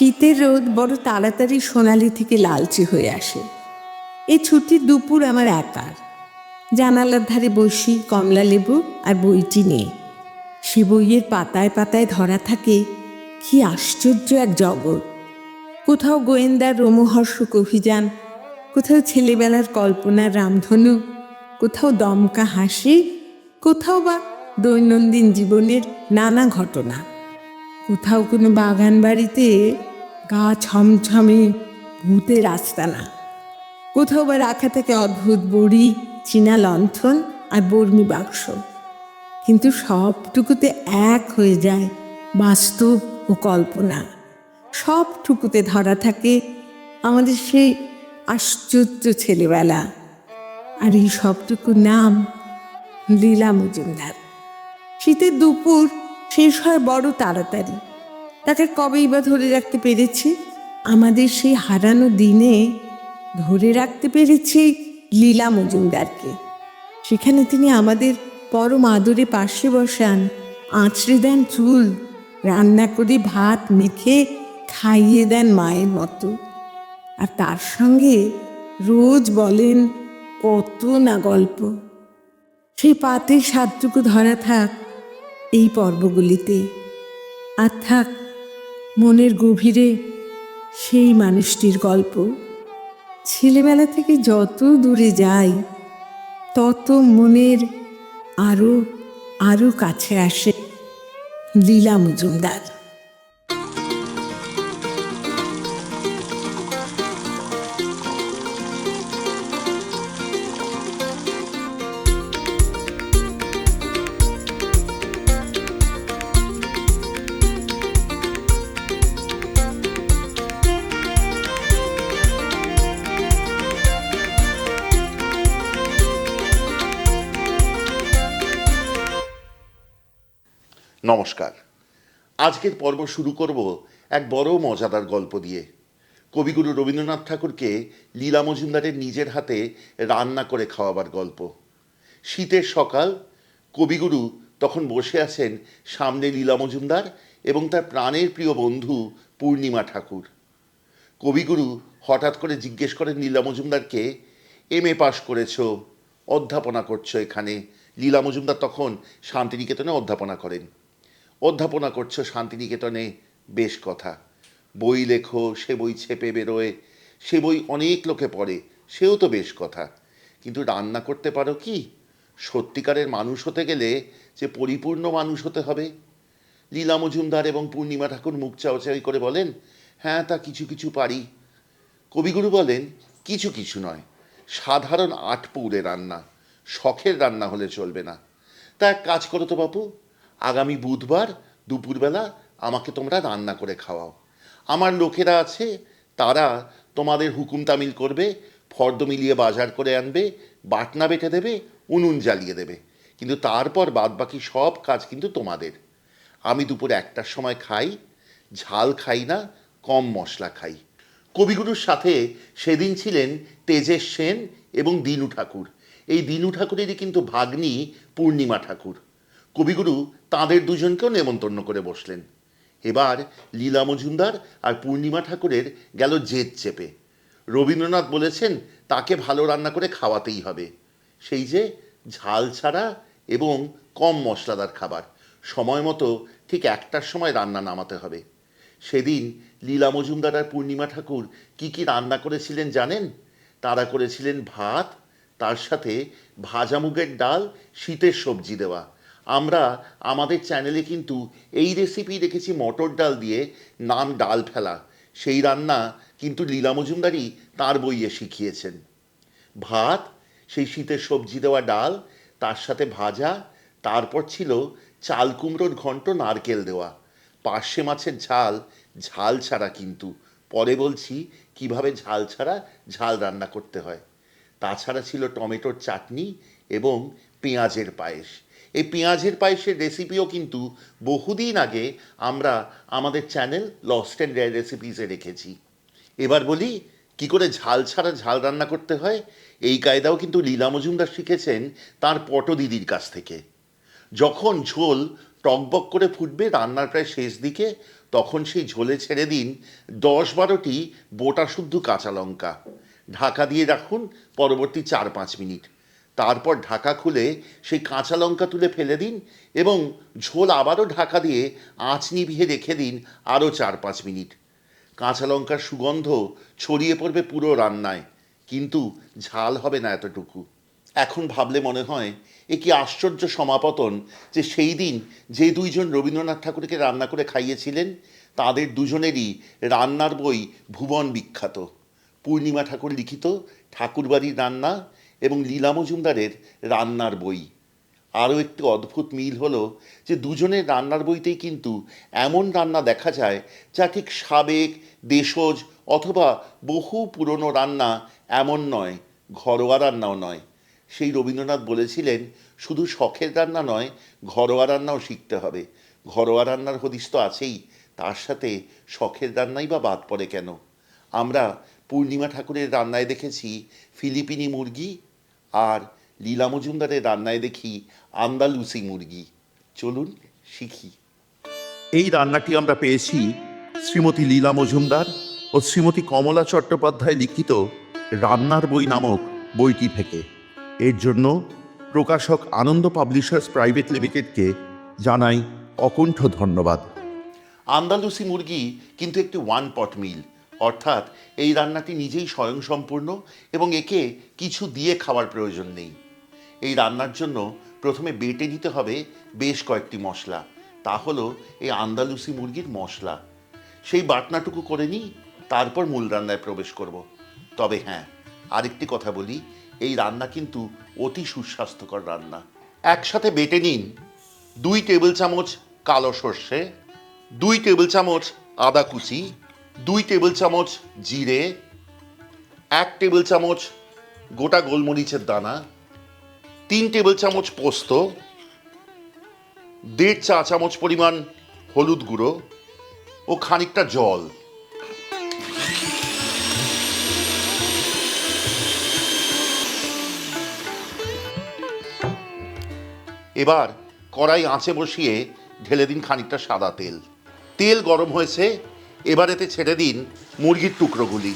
শীতের রোদ বড় তাড়াতাড়ি সোনালি থেকে লালচে হয়ে আসে। এই ছুটির দুপুর আমার একার। জানালার ধারে বসি কমলা লেবু আর বইটি নিয়ে। সে বইয়ের পাতায় পাতায় ধরা থাকে কি আশ্চর্য এক জগৎ। কোথাও গোয়েন্দার রোমহর্ষক অভিযান, কোথাও ছেলেবেলার কল্পনার রামধনু, কোথাও দমকা হাসি, কোথাও বা দৈনন্দিন জীবনের নানা ঘটনা। কোথাও কোনো বাগান বাড়িতে গা ছমছমে ভূতের আস্তানা, কোথাও বা রাখা থেকে অদ্ভুত বড়ি, চীনা লণ্ঠন আর বর্মি বাক্স। কিন্তু সবটুকুতে এক হয়ে যায় বাস্তব ও কল্পনা। সবটুকুতে ধরা থাকে আমাদের সেই আশ্চর্য ছেলেবেলা। আর এই সবটুকুর নাম লীলা মজুমদার। শীতের দুপুর শেষ হয় বড় তাড়াতাড়ি। তাকে কবেই বা ধরে রাখতে পেরেছি? আমাদের সেই হারানো দিনে ধরে রাখতে পেরেছি লীলা মজুমদারকে। সেখানে তিনি আমাদের পরম আদরে পাশে বসান, আঁচড়ে দেন চুল, রান্না করে ভাত মেখে খাইয়ে দেন মায়ের মতো। আর তার সঙ্গে রোজ বলেন কত না গল্প। সেই পাতের স্বাদটুকু ধরা থাক এই পর্বগুলিতে, আর থাক মনের গভীরে সেই মানুষটির গল্প। ছেলেবেলা থেকে যত দূরে যাই তত মনের আরো আরো কাছে আসে লীলা মজুমদার। নমস্কার। আজকের পর্ব শুরু করব এক বড় মজাদার গল্প দিয়ে। কবিগুরু রবীন্দ্রনাথ ঠাকুরকে লীলা মজুমদারের নিজের হাতে রান্না করে খাওয়াবার গল্প। শীতের সকাল, কবিগুরু তখন বসে আছেন সামনে লীলা মজুমদার এবং তার প্রাণের প্রিয় বন্ধু পূর্ণিমা ঠাকুর। কবিগুরু হঠাৎ করে জিজ্ঞেস করেন লীলা মজুমদারকে, এমএ পাশ করেছো, অধ্যাপনা করছো এখানে। লীলা মজুমদার তখন শান্তিনিকেতনে অধ্যাপনা করেন। অধ্যাপনা করছো শান্তিনিকেতনে, বেশ কথা। বই লেখো, সে বই ছেপে বেরোয়, সে বই অনেক লোকে পড়ে, সেও তো বেশ কথা। কিন্তু রান্না করতে পারো কি? সত্যিকারের মানুষ হতে গেলে যে পরিপূর্ণ মানুষ হতে হবে। লীলা মজুমদার এবং পূর্ণিমা ঠাকুর মুখ চাওয়াচাই করে বলেন, হ্যাঁ তা কিছু কিছু পারি। কবিগুরু বলেন, কিছু কিছু নয়, সাধারণ আটপৌরে রান্না, শখের রান্না হলে চলবে না। তা এক কাজ করো তো বাপু, আগামী বুধবার দুপুরবেলা আমাকে তোমরা রান্না করে খাওয়াও। আমার লোকেরা আছে, তারা তোমাদের হুকুম তামিল করবে, ফর্দ মিলিয়ে বাজার করে আনবে, বাটনা বেটে দেবে, উনুন জ্বালিয়ে দেবে। কিন্তু তারপর বাদবাকি সব কাজ কিন্তু তোমাদের। আমি দুপুর 1টার সময় খাই, ঝাল খাই না, কম মশলা খাই। কবিগুরুর সাথে সেদিন ছিলেন তেজেশ সেন এবং দিনু ঠাকুর। এই দিনু ঠাকুরেরই কিন্তু ভাগ্নি পূর্ণিমা ঠাকুর। কবিগুরু তাঁদের দুজনকেও নেমন্তন্ন করে বসলেন। এবার লীলা মজুমদার আর পূর্ণিমা ঠাকুরের গেল জেদ চেপে। রবীন্দ্রনাথ বলেছেন তাকে ভালো রান্না করে খাওয়াতেই হবে। সেই যে ঝাল ছাড়া এবং কম মশলাদার খাবার, সময় মতো ঠিক 1টার সময় রান্না নামাতে হবে। সেদিন লীলা মজুমদার আর পূর্ণিমা ঠাকুর কি কি রান্না করেছিলেন জানেন? তারা করেছিলেন ভাত, তার সাথে ভাজা মুগের ডাল, শীতের সবজি দেওয়া। আমরা আমাদের চ্যানেলে কিন্তু এই রেসিপি দেখেছি মটর ডাল দিয়ে, নাম ডাল ফেলা। সেই রান্না কিন্তু লীলা মজুমদারই তাঁর বইয়ে শিখিয়েছেন। ভাত, সেই শীতের সবজি দেওয়া ডাল, তার সাথে ভাজা, তারপর ছিল চাল কুমড়োর ঘন্ট নারকেল দেওয়া, পার্শে মাছের ঝাল, ঝাল ছাড়া কিন্তু। পরে বলছি কিভাবে ঝাল ছাড়া ঝাল রান্না করতে হয়। তাছাড়া ছিল টমেটোর চাটনি এবং পেঁয়াজের পায়েস। এই পেঁয়াজের পায়েসের রেসিপিও কিন্তু বহুদিন আগে আমরা আমাদের চ্যানেল লস্ট অ্যান্ড রেয়ার রেসিপিসে রেখেছি। এবার বলি কি করে ঝাল ছাড়া ঝাল রান্না করতে হয়। এই কায়দাও কিন্তু লীলা মজুমদার শিখেছেন তাঁর পটদিদির কাছ থেকে। যখন ঝোল টকবক করে ফুটবে রান্নার প্রায় শেষ দিকে, তখন সেই ঝোলে ছেড়ে দিন 10-12টি বোটা শুদ্ধ কাঁচা লঙ্কা। ঢাকা দিয়ে রাখুন পরবর্তী 4-5 মিনিট। তারপর ঢাকা খুলে সেই কাঁচা লঙ্কা তুলে ফেলে দিন এবং ঝোল আবারও ঢাকা দিয়ে আঁচ নিভিয়ে রেখে দিন আরও 4-5 মিনিট। কাঁচা লঙ্কার সুগন্ধ ছড়িয়ে পড়বে পুরো রান্নায়, কিন্তু ঝাল হবে না এতটুকু। এখন ভাবলে মনে হয় এ কি আশ্চর্য সমাপতন যে সেই দিন যে দুইজন রবীন্দ্রনাথ ঠাকুরকে রান্না করে খাইয়েছিলেন তাদের দুজনেরই রান্নার বই ভুবন বিখ্যাত। পূর্ণিমা ঠাকুর লিখিত ঠাকুরবাড়ির রান্না এবং লীলা মজুমদারের রান্নার বই। আরও একটি অদ্ভুত মিল হলো যে দুজনের রান্নার বইতেই কিন্তু এমন রান্না দেখা যায় যা ঠিক সাবেক, দেশজ অথবা বহু পুরনো রান্না এমন নয়, ঘরোয়া রান্নাও নয়। সেই রবীন্দ্রনাথ বলেছিলেন শুধু শখের রান্না নয়, ঘরোয়া রান্নাও শিখতে হবে। ঘরোয়া রান্নার হদিস তো আছেই, তার সাথে শখের রান্নাই বা বাদ পড়ে কেন? আমরা পূর্ণিমা ঠাকুরের রান্নায় দেখেছি ফিলিপিনি মুরগি, আর লীলা মজুমদারের রান্নায় দেখি আন্দালুসি মুরগি। চলুন শিখি। এই রান্নাটি আমরা পেয়েছি শ্রীমতী লীলা মজুমদার ও শ্রীমতী কমলা চট্টোপাধ্যায় লিখিত রান্নার বই নামক বইটি থেকে। এর জন্য প্রকাশক আনন্দ পাবলিশার্স প্রাইভেট লিমিটেডকে জানাই অকুণ্ঠ ধন্যবাদ। আন্দালুসি মুরগি কিন্তু একটি ওয়ান পট মিল, অর্থাৎ এই রান্নাটি নিজেই স্বয়ংসম্পূর্ণ এবং একে কিছু দিয়ে খাওয়ার প্রয়োজন নেই। এই রান্নার জন্য প্রথমে বেটে নিতে হবে বেশ কয়েকটি মশলা। তা হলো এই আন্দালুসি মুরগির মশলা। সেই বাটনাটুকু করে নিই, তারপর মূল রান্নায় প্রবেশ করব। তবে হ্যাঁ, আরেকটি কথা বলি, এই রান্না কিন্তু অতি সুস্বাস্থ্যকর রান্না। একসাথে বেটে নিন 2 টেবিল চামচ কালো সর্ষে, 2 টেবিল চামচ আদা কুচি, 2 টেবিল চামচ জিরে, 1 টেবিল চামচ গোটা গোলমরিচের দানা, 3 টেবিল চামচ পোস্ত, 1.5 চা চামচ পরিমাণ হলুদ গুঁড়ো ও খানিকটা জল। এবার কড়াই আঁচে বসিয়ে ঢেলে দিন খানিকটা সাদা তেল। তেল গরম হয়েছে, এবার এতে ছেড়ে দিন মুরগির টুকরোগুলি।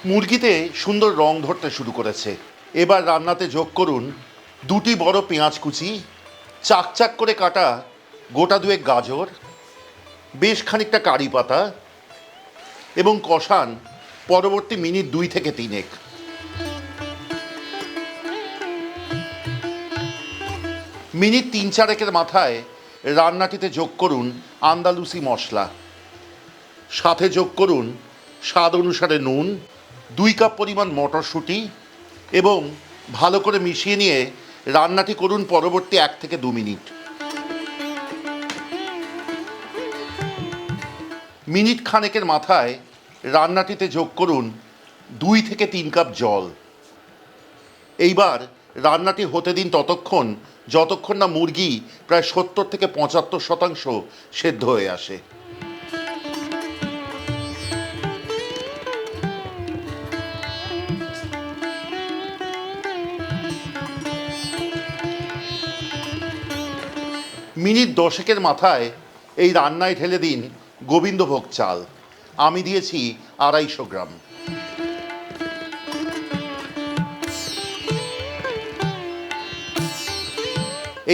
মুরগিতে সুন্দর রং ধরতে শুরু করেছে। এবার রান্নাতে যোগ করুন 2টি বড় পেঁয়াজ কুচি, চাকচাক করে কাটা গোটা 2 গাজর, বেশ খানিকটা কারি পাতা এবং কষান পরবর্তী মিনিট 2 থেকে 3। মিনিট 3-4 মাথায় রান্নাটিতে যোগ করুন আন্দালুসি মশলা, সাথে যোগ করুন স্বাদ অনুসারে নুন, 2 কাপ পরিমাণ মটরশুঁটি এবং ভালো করে মিশিয়ে নিয়ে রান্নাটি করুন পরবর্তী 1 থেকে 2 মিনিট। মিনিট খানেকের মাথায় রান্নাটিতে যোগ করুন 2 থেকে 3 কাপ জল। এইবার রান্নাটি হতে দিন ততক্ষণ যতক্ষণ না মুরগি প্রায় 70 থেকে 75% সেদ্ধ হয়ে আসে। মিনিট 10 মাথায় এই রান্নায় ঢেলে দিন গোবিন্দভোগ চাল। আমি দিয়েছি 250 গ্রাম।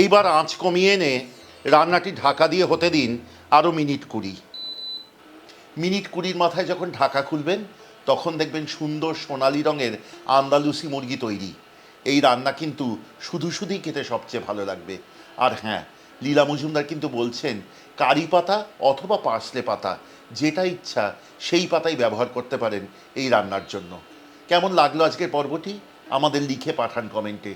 এইবার আঁচ কমিয়ে এনে রান্নাটি ঢাকা দিয়ে হতে দিন আরও মিনিট 20। মিনিট 20 মাথায় যখন ঢাকা খুলবেন তখন দেখবেন সুন্দর সোনালি রঙের আন্দালুসি মুরগি তৈরি। এই রান্না কিন্তু শুধু শুধুই খেতে সবচেয়ে ভালো লাগবে। আর হ্যাঁ, লীলা মজুমদার কিন্তু বলছেন কারি পাতা অথবা পার্সলে পাতা, যেটা ইচ্ছা সেই পাতাই ব্যবহার করতে পারেন এই রান্নার জন্য। কেমন লাগলো আজকের পর্বটি আমাদের লিখে পাঠান কমেন্টে।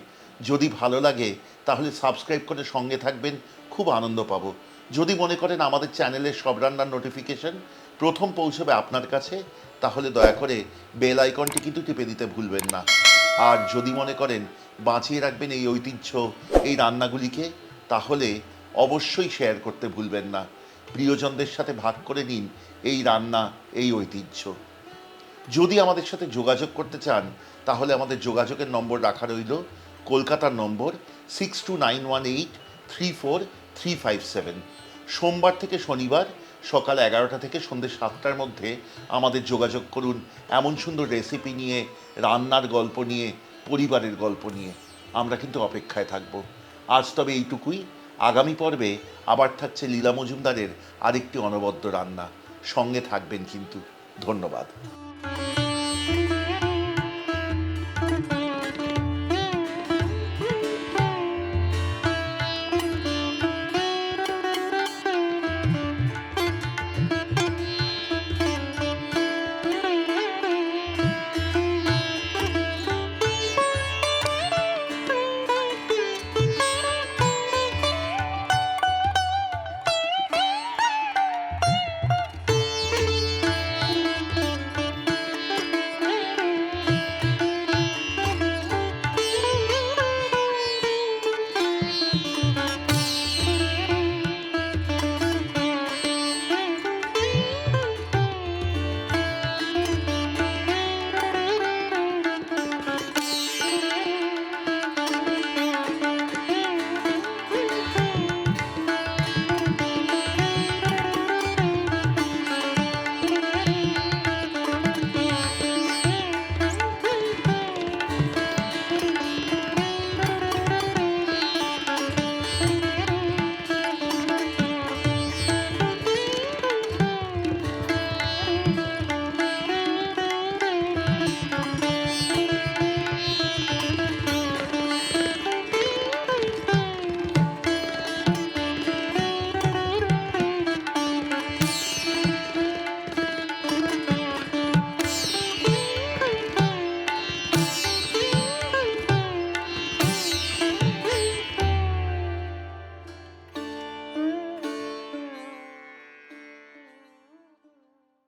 যদি ভালো লাগে তাহলে সাবস্ক্রাইব করে সঙ্গে থাকবেন, খুব আনন্দ পাবো। যদি মনে করেন আমাদের চ্যানেলের সব রান্নার নোটিফিকেশন প্রথম পৌঁছবে আপনার কাছে, তাহলে দয়া করে বেল আইকনটি কিন্তু টিপে দিতে ভুলবেন না। আর যদি মনে করেন বাঁচিয়ে রাখবেন এই ঐতিহ্য, এই রান্নাগুলিকে, তাহলে অবশ্যই শেয়ার করতে ভুলবেন না। প্রিয়জনদের সাথে ভাগ করে নিন এই রান্না, এই ঐতিহ্য। যদি আমাদের সাথে যোগাযোগ করতে চান তাহলে আমাদের যোগাযোগের নম্বর রাখা রইল, কলকাতার নম্বর 6291834357। সোমবার থেকে শনিবার সকাল 11টা থেকে সন্ধ্যে 7টার মধ্যে আমাদের যোগাযোগ করুন এমন সুন্দর রেসিপি নিয়ে, রান্নার গল্প নিয়ে, পরিবারের গল্প নিয়ে। আমরা কিন্তু অপেক্ষায় থাকব। আজ তবে এইটুকুই। আগামী পর্বে আবার থাকছে লীলা মজুমদারের আরেকটি অনবদ্য রান্না। সঙ্গে থাকবেন কিন্তু। ধন্যবাদ।